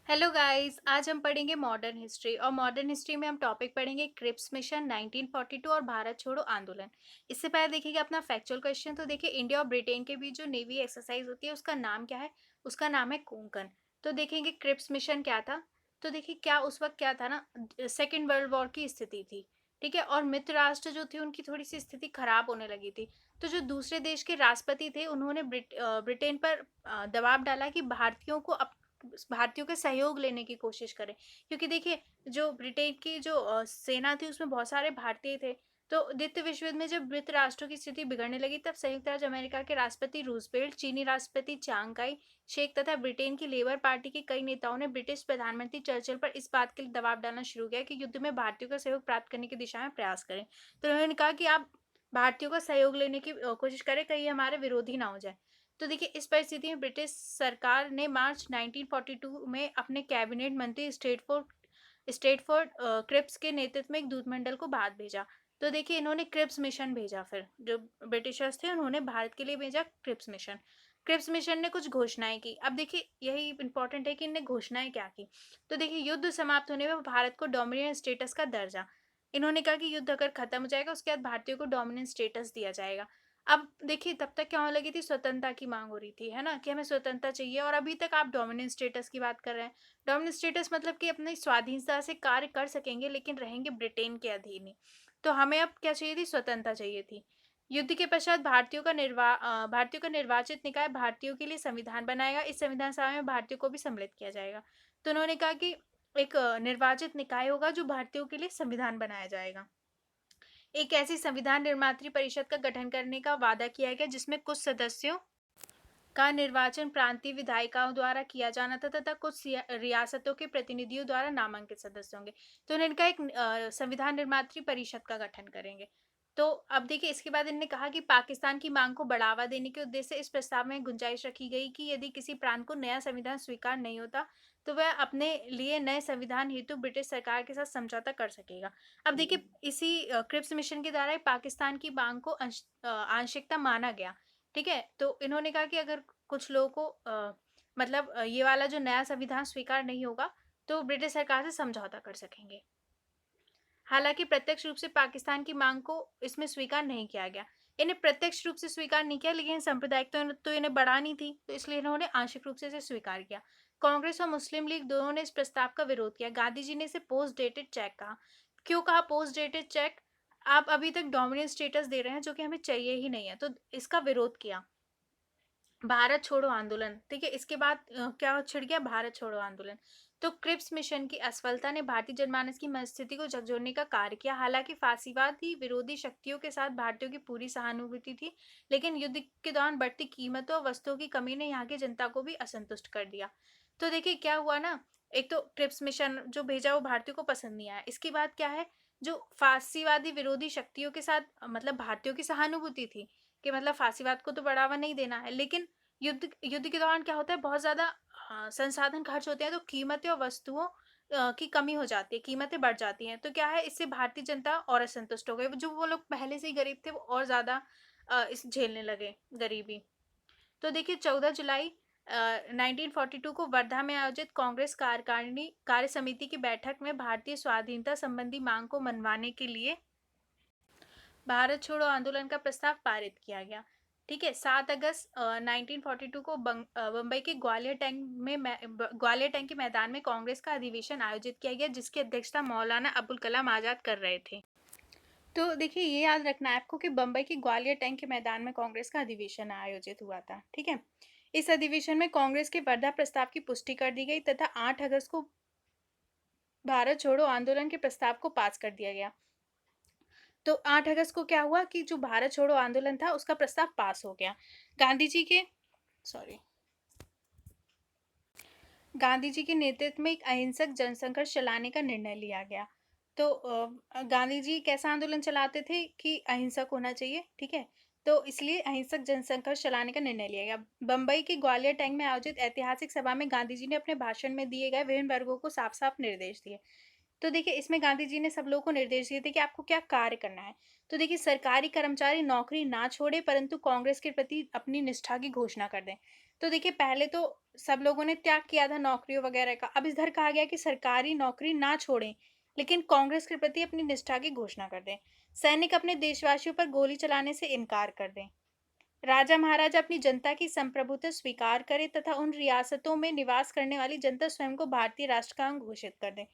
Hello guys, आज हम पढ़ेंगे मॉडर्न हिस्ट्री और मॉडर्न हिस्ट्री में हम टॉपिक पढ़ेंगे क्रिप्स मिशन 1942 और भारत छोड़ो आंदोलन। इससे पहले देखिएगा अपना फैक्चुअल क्वेश्चन। तो देखिए, इंडिया और ब्रिटेन के बीच जो नेवी एक्सरसाइज होती है उसका नाम क्या है? उसका नाम है कोंकण। तो देखेंगे क्रिप्स मिशन क्या था। तो देखिए, क्या उस वक्त क्या था ना, सेकेंड वर्ल्ड वॉर की स्थिति थी। ठीक है, और मित्र राष्ट्र जो थे उनकी थोड़ी सी स्थिति खराब होने लगी थी। तो जो दूसरे देश के राष्ट्रपति थे उन्होंने ब्रिटेन पर दबाव डाला कि भारतीयों का सहयोग लेने की कोशिश करें, क्योंकि देखिए, जो ब्रिटेन की जो सेना थी उसमें बहुत सारे भारतीय थे। तो द्वितीय विश्व युद्ध में जब मित्र राष्ट्रों की स्थिति बिगड़ने लगी तब संयुक्त राज्य अमेरिका के राष्ट्रपति रूजवेल्ट, चीनी राष्ट्रपति चांग काई शेक तथा ब्रिटेन की लेबर पार्टी के कई नेताओं ने ब्रिटिश प्रधानमंत्री चर्चिल पर इस बात के लिए दबाव डालना शुरू किया कि युद्ध में भारतीयों का सहयोग प्राप्त करने की दिशा में प्रयास करें। तो उन्होंने कहा कि आप भारतीयों का सहयोग लेने की कोशिश करें, कहीं हमारे विरोधी ना हो जाए। तो देखिए, इस परिस्थिति में ब्रिटिश सरकार ने मार्च 1942 में अपने कैबिनेट मंत्री स्ट्रेटफोर्ड क्रिप्स के नेतृत्व में एक दूतमंडल को भारत भेजा। तो देखिए, इन्होंने क्रिप्स मिशन भेजा। फिर जो ब्रिटिशर्स थे उन्होंने भारत के लिए भेजा क्रिप्स मिशन। क्रिप्स मिशन ने कुछ घोषणाएं की। अब देखिए, यही इंपॉर्टेंट है कि इनने घोषणाएं क्या की। तो देखिए, युद्ध समाप्त होने में भारत को डोमिनियन स्टेटस का दर्जा। इन्होंने कहा कि युद्ध अगर खत्म हो जाएगा उसके बाद भारतीयों को डोमिनेंट स्टेटस दिया जाएगा। अब देखिए, तब तक क्या होने लगी थी, स्वतंत्रता की मांग हो रही थी, है ना, कि हमें स्वतंत्रता चाहिए, और अभी तक आप डोमिनेंट स्टेटस की बात कर रहे हैं। डोमिनेंट स्टेटस मतलब कि अपनी स्वाधीनता से कार्य कर सकेंगे लेकिन रहेंगे ब्रिटेन के अधीन ही। तो हमें अब क्या चाहिए थी, स्वतंत्रता चाहिए थी। युद्ध के पश्चात भारतीयों का निर्वाचित निकाय भारतीयों के लिए संविधान बनाएगा। इस संविधान सभा में भारतीयों को भी सम्मिलित किया जाएगा। तो उन्होंने कहा कि एक निर्वाचित निकाय होगा जो भारतीयों के लिए संविधान बनाया जाएगा। एक ऐसी संविधान निर्मात्री परिषद का गठन करने का वादा किया गया जिसमें कुछ सदस्यों का निर्वाचन प्रांतीय विधायिकाओं द्वारा किया जाना था तथा कुछ रियासतों के प्रतिनिधियों द्वारा नामांकित सदस्य होंगे। तो उन्होंने कहा एक संविधान निर्मात्री परिषद का गठन करेंगे। तो अब देखिए, इसके बाद इन्होंने कहा कि पाकिस्तान की मांग को बढ़ावा देने के उद्देश्य से इस प्रस्ताव में गुंजाइश रखी गई कि यदि किसी प्रांत को नया संविधान स्वीकार नहीं होता तो वह अपने लिए नए संविधान हेतु ब्रिटिश सरकार के साथ समझौता कर सकेगा। अब देखिए, इसी क्रिप्स मिशन के द्वारा पाकिस्तान की मांग को आंशिकता माना गया। ठीक है, तो इन्होंने कहा कि अगर कुछ लोगों को मतलब ये वाला जो नया संविधान स्वीकार नहीं होगा तो ब्रिटिश सरकार से समझौता कर सकेंगे। हालांकि प्रत्यक्ष रूप से पाकिस्तान की मांग को इसमें स्वीकार नहीं किया गया। इन्हें प्रत्यक्ष रूप से स्वीकार नहीं किया, लेकिन सांप्रदायिक तो इन्हें बढ़ानी थी, तो इसलिए इन्होंने आंशिक रूप से इसे स्वीकार किया। कांग्रेस और मुस्लिम लीग दोनों ने इस प्रस्ताव का विरोध किया। गांधी जी ने इसे पोस्ट डेटेड चेक कहा। क्यों कहा पोस्ट डेटेड चेक? आप अभी तक डोमिनेंट स्टेटस दे रहे हैं जो कि हमें चाहिए ही नहीं है, तो इसका विरोध किया। भारत छोड़ो आंदोलन, ठीक है, इसके बाद क्या छिड़ गया, भारत छोड़ो आंदोलन। तो क्रिप्स मिशन की असफलता ने भारतीय जनमानस की मनस्थिति को झकझोरने का कार्य किया। हालांकि फांसीवादी विरोधी शक्तियों के साथ भारतीयों की पूरी सहानुभूति थी, लेकिन युद्ध के दौरान बढ़ती कीमतों और वस्तुओं की कमी ने यहाँ की जनता को भी असंतुष्ट कर दिया। तो देखिए क्या हुआ ना, एक तो क्रिप्स मिशन जो भेजा वो भारतीयों को पसंद नहीं आया। इसके बाद क्या है, जो फांसीवादी विरोधी शक्तियों के साथ मतलब भारतीयों की सहानुभूति थी कि मतलब फांसीवाद को तो बढ़ावा नहीं देना है, लेकिन युद्ध युद्ध के दौरान क्या होता है, बहुत ज़्यादा संसाधन खर्च होते हैं, तो कीमतें और वस्तुओं की कमी हो जाती है, कीमतें बढ़ जाती हैं। तो क्या है, इससे भारतीय जनता और असंतुष्ट हो गई। जो वो लोग पहले से ही गरीब थे वो और ज़्यादा इस झेलने लगे गरीबी। तो देखिए, 14 जुलाई 1942 को वर्धा में आयोजित कांग्रेस कार्यकारिणी कार्य समिति की बैठक में भारतीय स्वाधीनता संबंधी मांग को मनवाने के लिए भारत छोड़ो आंदोलन का प्रस्ताव पारित किया गया। ठीक है, 7 अगस्त 1942 को बम्बई के ग्वालियर टैंक के मैदान में कांग्रेस का अधिवेशन आयोजित किया गया, जिसकी अध्यक्षता मौलाना अबुल कलाम आजाद कर रहे थे। तो देखिए, ये याद रखना है आपको कि बम्बई के ग्वालियर टैंक के मैदान में कांग्रेस का अधिवेशन आयोजित हुआ था। ठीक है, इस अधिवेशन में कांग्रेस के वर्धा प्रस्ताव की पुष्टि कर दी गई तथा 8 अगस्त को भारत छोड़ो आंदोलन के प्रस्ताव को पास कर दिया गया। तो 8 अगस्त को क्या हुआ कि जो भारत छोड़ो आंदोलन था उसका प्रस्ताव पास हो गया। गांधी जी के सॉरी गांधी जी के नेतृत्व में एक अहिंसक जनसंघर्ष चलाने का निर्णय लिया गया। तो गांधी जी कैसा आंदोलन चलाते थे कि अहिंसक होना चाहिए। ठीक है, तो इसलिए अहिंसक जनसंघर्ष चलाने का निर्णय लिया गया। बम्बई के ग्वालियर टैंक में आयोजित ऐतिहासिक सभा में गांधी जी ने अपने भाषण में दिए गए विभिन्न वर्गों को साफ साफ निर्देश दिए। तो देखिए, इसमें गांधी जी ने सब लोगों को निर्देश दिए थे कि आपको क्या कार्य करना है। तो देखिए, सरकारी कर्मचारी नौकरी ना छोड़े परंतु कांग्रेस के प्रति अपनी निष्ठा की घोषणा कर दें। तो देखिए पहले तो सब लोगों ने त्याग किया था नौकरियों वगैरह का। अब इधर कहा गया कि सरकारी नौकरी ना छोड़ें, लेकिन कांग्रेस के प्रति अपनी निष्ठा की घोषणा कर दें। सैनिक अपने देशवासियों पर गोली चलाने से इनकार कर दें। राजा महाराजा अपनी जनता की संप्रभुता स्वीकार करें तथा उन रियासतों में निवास करने वाली जनता स्वयं को भारतीय राष्ट्र का अंग घोषित कर दें।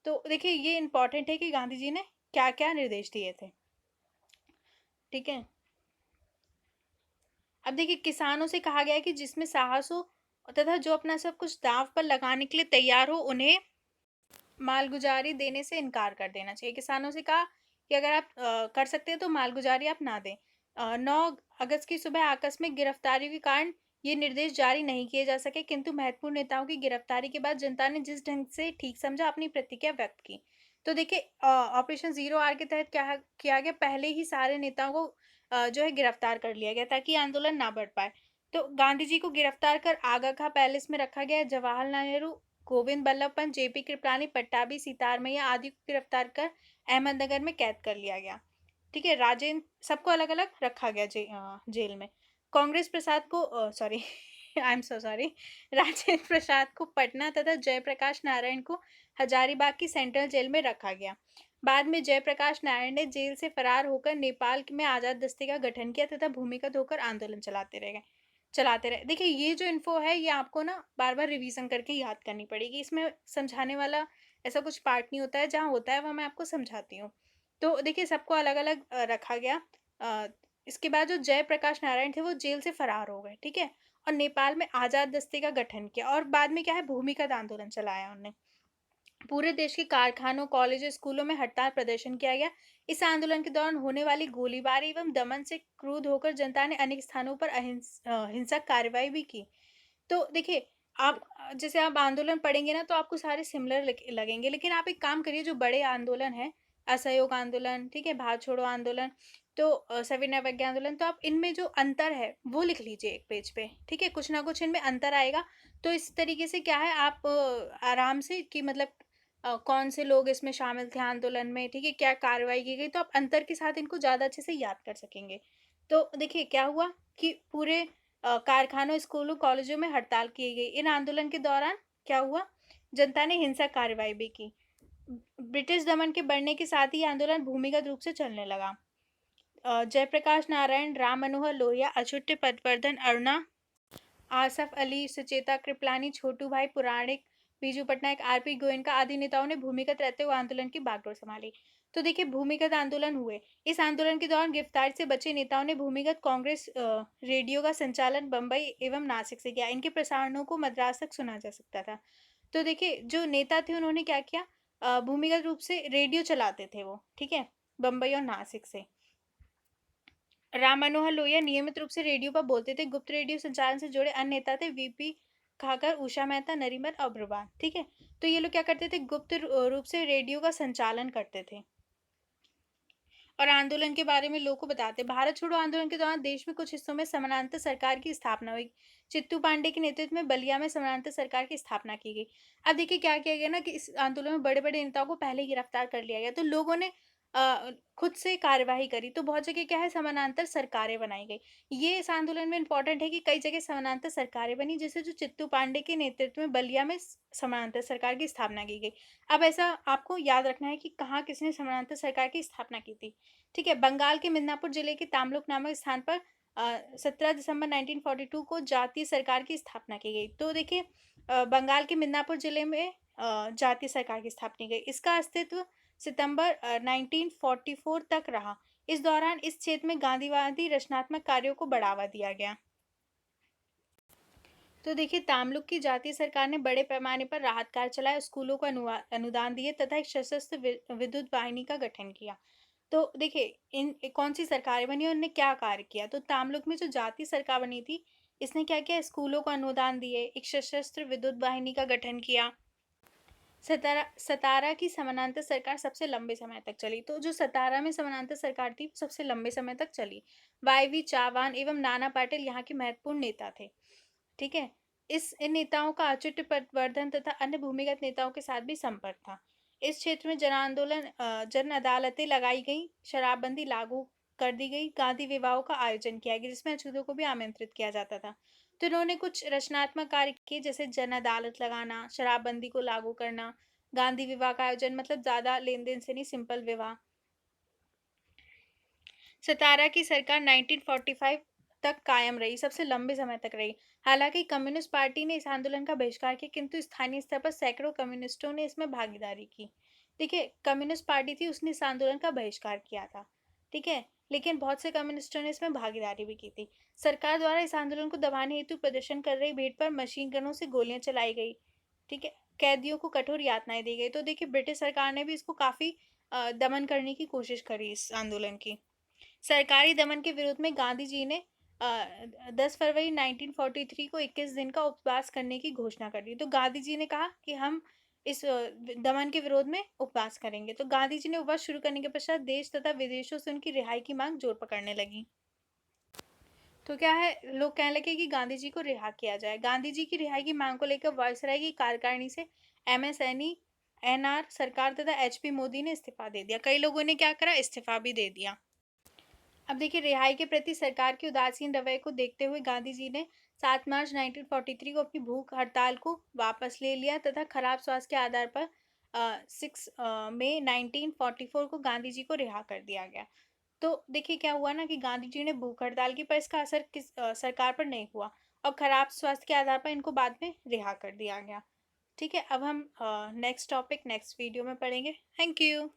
तो देखिए ये इंपॉर्टेंट है कि गांधी जी ने क्या क्या निर्देश दिए थे। ठीक है। अब देखिए किसानों से कहा गया है कि जिसमें साहस हो तथा जो अपना सब कुछ दांव पर लगाने के लिए तैयार हो, उन्हें मालगुजारी देने से इनकार कर देना चाहिए। किसानों से कहा कि अगर आप कर सकते हैं तो मालगुजारी आप ना दें। 9 अगस्त की सुबह आकस्मिक गिरफ्तारी के कारण ये निर्देश जारी नहीं किए जा सके, किंतु महत्वपूर्ण नेताओं की गिरफ्तारी के बाद जनता ने जिस ढंग से ठीक समझा अपनी प्रतिक्रिया व्यक्त की। तो देखिए ऑपरेशन जीरो आर के तहत क्या किया गया, पहले ही सारे नेताओं को जो है गिरफ्तार कर लिया गया ताकि आंदोलन ना बढ़ पाए। तो गांधी जी को गिरफ्तार कर आगा खां पैलेस में रखा गया। जवाहरलाल नेहरू, गोविंद बल्लभ पंत, जेपी कृपलानी, पट्टाभी, सितार मैया आदि को गिरफ्तार कर अहमदनगर में कैद कर लिया गया। ठीक है। राजेंद्र सबको अलग अलग रखा गया जेल में। कांग्रेस प्रसाद को sorry I am so sorry Rajendra Prasad को पटना तथा जयप्रकाश नारायण को हजारीबाग की सेंट्रल जेल में रखा गया। बाद में जयप्रकाश नारायण ने जेल से फरार होकर नेपाल में आजाद दस्ते का गठन किया तथा भूमिगत होकर आंदोलन चलाते रहे। देखिए ये जो इन्फो है ये आपको ना बार बार रिवीजन करके याद करनी पड़ेगी। इसमें समझाने वाला ऐसा कुछ पार्ट नहीं होता है, जहाँ होता है वह मैं आपको समझाती हूँ। तो देखिए सबको अलग अलग रखा गया। अ, इसके बाद जो जयप्रकाश नारायण थे वो जेल से फरार हो गए। ठीक है। और नेपाल में आजाद दस्ते का गठन किया और बाद में क्या है भूमिगत आंदोलन चलाया उन्होंने। पूरे देश के कारखानों, कॉलेजों, स्कूलों में हड़ताल प्रदर्शन किया गया। इस आंदोलन के दौरान होने वाली गोलीबारी एवं दमन से क्रुद्ध होकर जनता ने अनेक स्थानों पर हिंसक कार्रवाई भी की। तो देखिए आप जैसे आप आंदोलन पढ़ेंगे ना तो आपको सारे सिमिलर लगेंगे, लेकिन आप एक काम करिए, जो बड़े आंदोलन है, असहयोग आंदोलन, ठीक है, भारत छोड़ो आंदोलन, तो सविनय अवज्ञा आंदोलन, तो आप इनमें जो अंतर है वो लिख लीजिए एक पेज पे। ठीक है। कुछ ना कुछ इनमें अंतर आएगा। तो इस तरीके से क्या है आप आराम से कि मतलब कौन से लोग इसमें शामिल थे आंदोलन में, ठीक है, क्या कार्रवाई की गई, तो आप अंतर के साथ इनको ज़्यादा अच्छे से याद कर सकेंगे। तो देखिए क्या हुआ कि पूरे कारखानों, स्कूलों, कॉलेजों में हड़ताल की गई। इन आंदोलन के दौरान क्या हुआ, जनता ने हिंसक कार्रवाई भी की। ब्रिटिश दमन के बढ़ने के साथ ही आंदोलन भूमिगत रूप से चलने लगा। जयप्रकाश नारायण, राम मनोहर लोहिया, अच्युत पटवर्धन, अरुणा, आसफ अली, सुचेता कृपलानी, छोटू भाई पुराणिक, बीजू पटनायक, आरपी गोयनका आदि नेताओं ने भूमिगत रहते हुए आंदोलन की बागडोर संभाली। तो देखिए भूमिगत आंदोलन हुए। इस आंदोलन के दौरान गिरफ्तारी से बचे नेताओं ने भूमिगत कांग्रेस रेडियो का संचालन बम्बई एवं नासिक से किया। इनके प्रसारणों को मद्रास तक सुना जा सकता था। तो देखिए जो नेता थे उन्होंने क्या किया, भूमिगत रूप से रेडियो चलाते थे वो। ठीक है। बम्बई और नासिक से। राम मनोहर लोहिया नियमित रूप से रेडियो पर बोलते थे। गुप्त रेडियो संचालन से जुड़े अन्य नेता थे वीपी खाकर, उषा मेहता, नरीमन और ब्रभान। ठीक है। तो ये लोग क्या करते थे, गुप्त रूप से रेडियो का संचालन करते थे और आंदोलन के बारे में लोगों को बताते। भारत छोड़ो आंदोलन के दौरान देश में कुछ हिस्सों में समानांतर सरकार की स्थापना हुई। चित्तू पांडे के नेतृत्व में बलिया में समानांतर सरकार की स्थापना की गई। अब देखिए क्या किया गया ना कि इस आंदोलन में बड़े बड़े नेताओं को पहले ही गिरफ्तार कर लिया गया, तो लोगों ने खुद से कार्यवाही करी। तो बहुत जगह क्या है, समानांतर सरकारें बनाई गई। ये इस आंदोलन में इंपॉर्टेंट है कि कई जगह समानांतर सरकारें बनी, जैसे जो चित्तू पांडे के नेतृत्व में बलिया में समानांतर सरकार की स्थापना की गई। अब ऐसा आपको याद रखना है कि कहाँ किसने समानांतर सरकार की स्थापना की थी। ठीक है। बंगाल के मिदनापुर जिले के तामलुक नामक स्थान पर 17 दिसंबर 1942 को जातीय सरकार की स्थापना की गई। तो देखिए बंगाल के मिदनापुर जिले में जातीय सरकार की स्थापना की गई। इसका अस्तित्व सितंबर 1944 तक रहा। इस दौरान इस क्षेत्र में गांधीवादी रचनात्मक कार्यों को बढ़ावा दिया गया। तो देखिए तामलुक की जातीय सरकार ने बड़े पैमाने पर राहत कार्य चलाए, स्कूलों को अनुदान दिए तथा एक सशस्त्र विद्युत वाहिनी का गठन किया। तो देखिए इन कौन सी सरकारें बनी और उन्होंने क्या कार्य किया। तो तामलुक में जो जातीय सरकार बनी थी, इसने क्या किया, स्कूलों को अनुदान दिए, एक सशस्त्र विद्युत वाहिनी का गठन किया। सतारा सतारा की समानांतर सरकार सबसे लंबे समय तक चली। तो जो सतारा में समानांतर सरकार थी वो सबसे लंबे समय तक चली। वाईवी चावान एवं नाना पाटिल यहाँ के महत्वपूर्ण नेता थे। ठीक है। इन नेताओं का अच्युत पटवर्धन तथा अन्य भूमिगत नेताओं के साथ भी संपर्क था। इस क्षेत्र में जन आंदोलन, जन अदालतें लगाई गई, शराबबंदी लागू कर दी गई, गांधी विवाहों का आयोजन किया गया जिसमें अछूतों को भी आमंत्रित किया जाता था। तो इन्होंने कुछ रचनात्मक कार्य किए, जैसे जन अदालत लगाना, शराबबंदी को लागू करना, गांधी विवाह का आयोजन, मतलब ज़्यादा लेन-देन से नहीं, सिंपल विवाह। सतारा की सरकार 1945 तक कायम रही, सबसे लंबे समय तक रही। हालांकि कम्युनिस्ट पार्टी ने इस आंदोलन का बहिष्कार किया, किंतु स्थानीय स्तर पर सैकड़ों कम्युनिस्टों ने इसमें भागीदारी की। देखिए, कम्युनिस्ट पार्टी थी, उसने इस आंदोलन का बहिष्कार किया था। ठीक है, लेकिन बहुत से कम्युनिस्टों ने इसमें भागीदारी भी की थी। सरकार द्वारा इस आंदोलन को दबाने हेतु प्रदर्शन कर रही भीड़ पर मशीन गनों से गोलियां चलाई गई। ठीक है, कैदियों को कठोर यातनाएं दी गई। तो देखिए, ब्रिटिश सरकार ने भी इसको काफी दमन करने की कोशिश करी इस आंदोलन की। सरकारी दमन के विरोध में गांधी जी ने 10 फरवरी 1943 को 21 दिन का उपवास करने की घोषणा कर दी। तो गांधी जी ने कहा कि हम इस दमन के विरोध में उपवास करेंगे। तो गांधी जी ने उपवास शुरू करने के पश्चात देश तथा विदेशों से उनकी रिहाई की मांग जोर पकड़ने लगी। तो क्या है, लोग कहने लगे कि गांधी जी को रिहा किया जाए। गांधी जी की रिहाई की मांग को लेकर वायसराय की कार्यकारिणी से एमएसएनई, एनआर सरकार तथा एचपी मोदी ने इस्तीफा दे दिया। कई लोगों ने क्या करा, इस्तीफा भी दे दिया। अब देखिए, रिहाई के प्रति सरकार के उदासीन रवैये को देखते हुए गांधी जी ने 7 मार्च 1943 को अपनी भूख हड़ताल को वापस ले लिया तथा खराब स्वास्थ्य के आधार पर 6 मई 1944 को गांधी जी को रिहा कर दिया गया। तो देखिए क्या हुआ ना कि गांधी जी ने भूख हड़ताल की, पर इसका असर सरकार पर नहीं हुआ और खराब स्वास्थ्य के आधार पर इनको बाद में रिहा कर दिया गया। ठीक है, अब हम नेक्स्ट टॉपिक नेक्स्ट वीडियो में पढ़ेंगे। Thank you.